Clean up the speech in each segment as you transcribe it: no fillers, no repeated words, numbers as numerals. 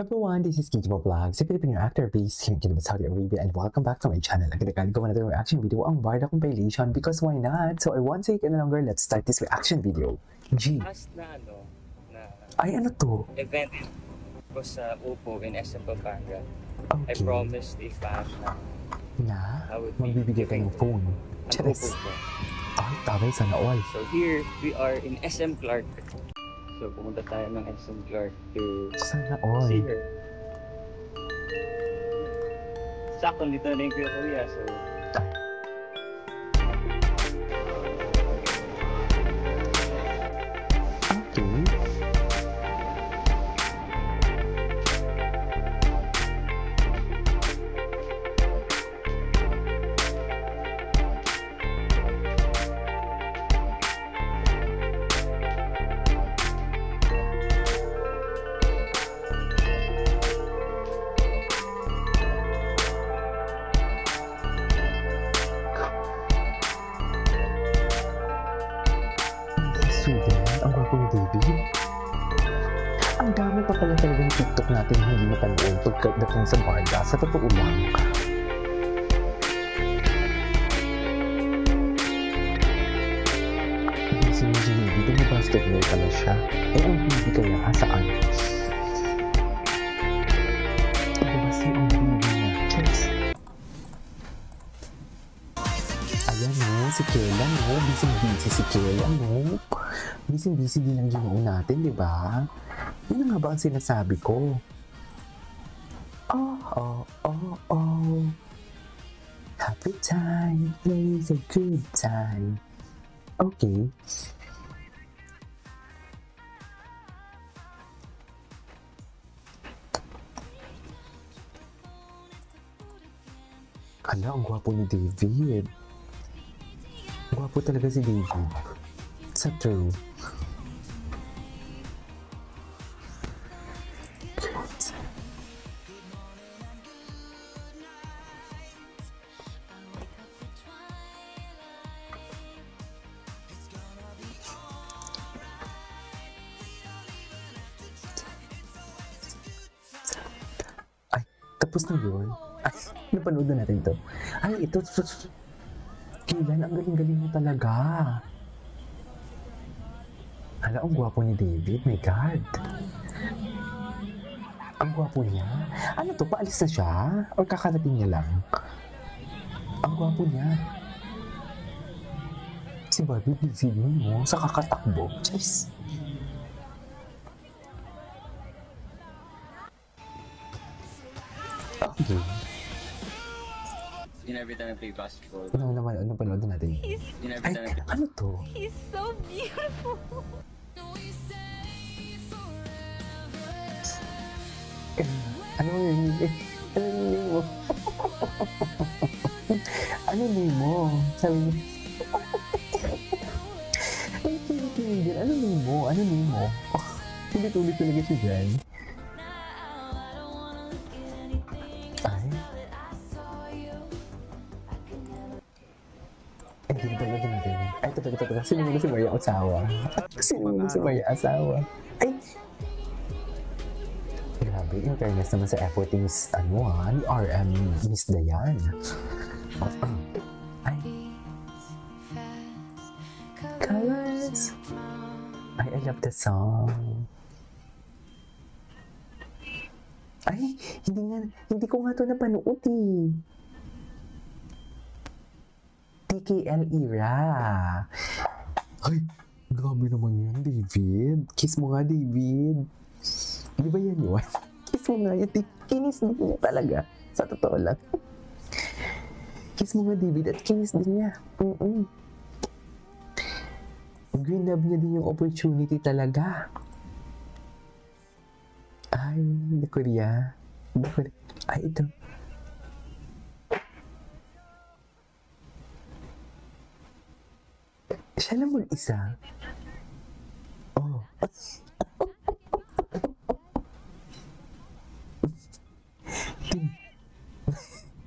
Everyone, this is Kijimo Vlogs, a Filipino actor based here in Saudi Arabia, and welcome back to my channel. Agad-agad gawa natin reaction video ang Barda compilation because why not? So I won't take any longer, let's start this reaction video. G. Last na Ay, ano to? event ko sa Upo in SM Pampanga. I Okay. promised a fan na I would be Magbibigay kayo ng phone. ang Charis. Upo ko. Ay, tagay sana all. So here, we are in SM Clark. So pumunta tayo ng SM Clark to Sana all. see her. Sakto nito na yung kuya. So, Okay. Student, ang gwapo ni David. Ang dami pa pala talagang TikTok natin hindi napanood pagdating sa Barda. Sa totoo lang. Busy ni David, ang basketball pala siya. Eh, ang baby kaya saan? Basta ang baby niya. Cheers! Ayan o, si Kela no, busy si Kela no. Busy din ang ginoon natin, di ba? Yun nga ba ang sinasabi ko? Oh. Happy time, plays a good time. Okay. Hala, ang gwapo ni David. Gwapo talaga si David. Sa true. Ay, tapos na yun. Ay, napanood na natin ito. Ay, ito. Kailan, ang galing-galing mo talaga. Hala, ang gwapo ni David. My God. Ang gwapo niya. Ano to? Paalis na siya? Or kakarating niya lang? Ang gwapo niya. Si Barbie busy din mo sa kakatakbo. Jeez. Okay. every time I play basketball. Ano naman, ano panood natin? Every Ay, time I play ano to? He's so beautiful. Ano yung name mo? Ano name mo? Sabi niya. Ay, kinikiligin. Ano name mo? Ano name mo? Tulit-tulit talaga siya dyan. Ay. Ay, hindi ba lagyan natin? Ay, ito. Sino mo si Maria Asawa? Sino mo si Maria Asawa? Ay! Grabe, in fairness naman sa effort ni Miss, ni RM, Miss Dayan. Ay. Colors. Ay, I love the song. Ay, hindi ko nga ito napanood eh. TKL era. Ay, grabe naman yan, David. Kiss mo nga, David. Di ba yan yun? Kiss mo nga yan. Kinis din niya talaga. Sa totoo lang. Kiss mo nga, David, at kinis din niya. Ginab niya din yung opportunity talaga. Ay, Korea. Ay, ito. Siya lang mag-isa. Oh.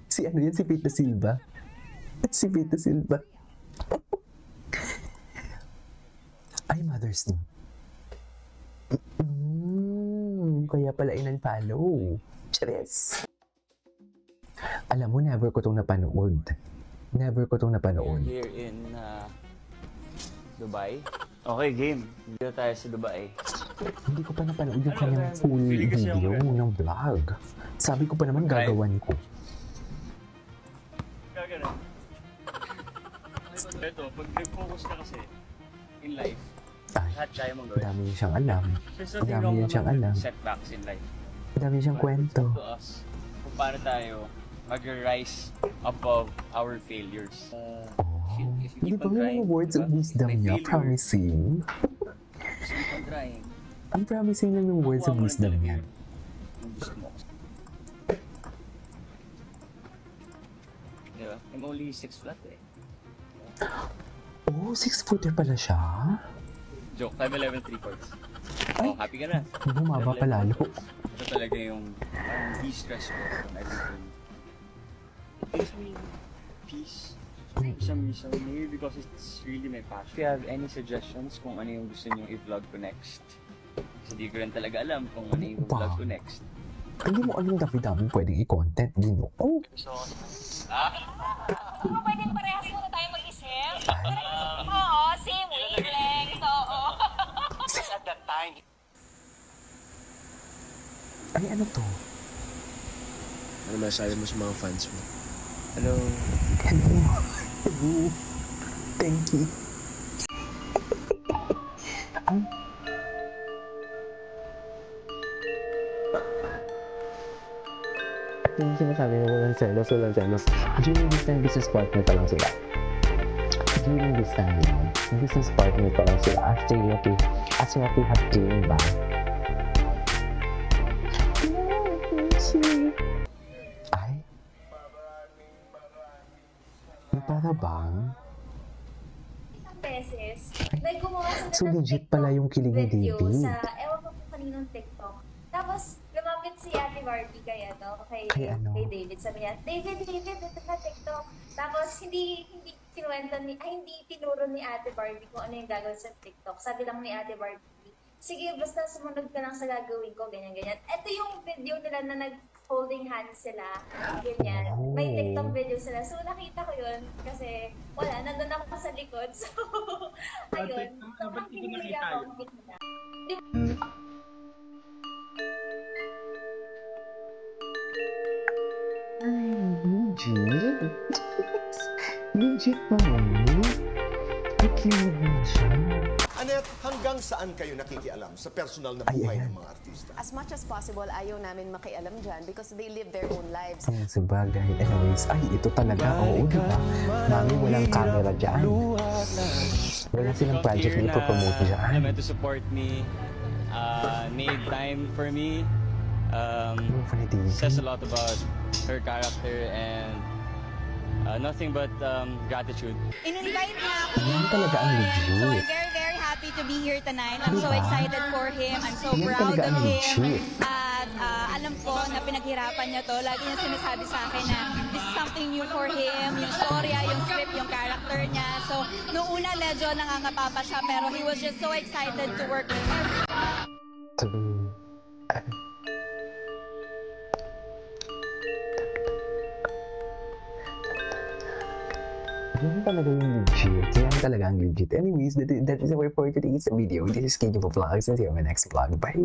Si ano yan? Si Pete Silva? Si Pete Silva. Ay, Mother's Day. Kaya pala in-unfollow. Charis! Alam mo, never ko itong napanood. Never ko itong napanood. Here in Dubai. Okay, game. Dito tayo sa Dubai. Hindi ko pa napanood yung kanyang full video ng vlog. Sabi ko pa naman gagawan ko. Gagano. Ito, pag nag-focus ka kasi in life, Ay, lahat kaya mong gawin. dami niya siyang alam. There's Ang nothing dami wrong niya siyang naman alam. with setbacks in life. Ang dami siyang But kwento. it's up to us kung paano tayo mag-rise above our failures. If you Hindi keep ba on may trying, mga words of diba? wisdom May niya? failure. Promising. Just keep on trying. Ang promising lang yung words of Makuha mo wisdom talaga niya. yung gusto mo. Diba? I'm only 6 flat eh. Oh, 6-footer pala siya. Joke, 5'11", 3/4. Ay! Oh, happy ka na. Bumaba pa lalo. Ito talaga yung parang de-stress ko from everything. It gives me peace. For some reason, maybe because it's really my passion. If you have any suggestions kung ano yung gusto nyo i-vlog ko next, kasi di ko rin talaga alam kung ano yung vlog ko next. Hindi mo alam dami-dami pwedeng i-content. Ginoo. Pwede parehas muna tayo mag-isip? Oo, same wavelength, oo. At that time, Ay, ano to? ano masasabi mo sa mga fans mo? Hello. Hello. Hello. Thank you. Yung sinasabi mo walang selos. During this time, business partner pa lang sila. During this time, business partner pa lang sila. After what we have done ba? Ay? May para bang? Beses, may gumawa sila So, ng legit TikTok pala yung kilig ni video David. sa, ewan ko kung kaninong TikTok. Tapos, lumapit si Ate Barbie kay Kay ano? David. Sabi niya, David, ito na TikTok. Tapos, hindi tinuro ni Ate Barbie kung ano yung gagawin sa TikTok. Sabi lang ni Ate Barbie, sige, basta sumunod ka lang sa gagawin ko, ganyan. Ito yung video nila na nag-holding hands sila, ganyan. May Oh. TikTok video sila. So, nakita ko yun kasi, wala, nandun ako sa likod. So, ayun. Sobrang kinilig ako ang gitna. Ay, legit? Legit naman. Ay, kilig na siya. Anet, hanggang saan kayo nakikialam sa personal na Ay, buhay ayan. ng mga artista? As much as possible, ayaw namin makialam dyan because they live their own lives. Ang sabagay. Anyways, ay, ito talaga. Oo, diba? Mami, walang camera dyan. Wala silang project na ipopromote dyan. Alam to support me, made time for me, Yung funny thing. says a lot about her character and nothing but gratitude. In-invite niya ako Yan dito. talaga ang So, legit. I'm very, very happy to be here tonight. I'm so Diba? excited for him. I'm so Yan proud talaga of ang him. legit. At alam ko na pinaghirapan niya to. Lagi niya sinasabi sa akin na this is something new for him. Yung storya, yung script, yung character niya. So, noong una medyo nangangapa pa siya pero he was just so excited to work with him. Yan talaga yung legit. Yan talaga ang legit. Anyways, that is it for today's video. This is KJ Vlogs and see you on my next vlog. Bye!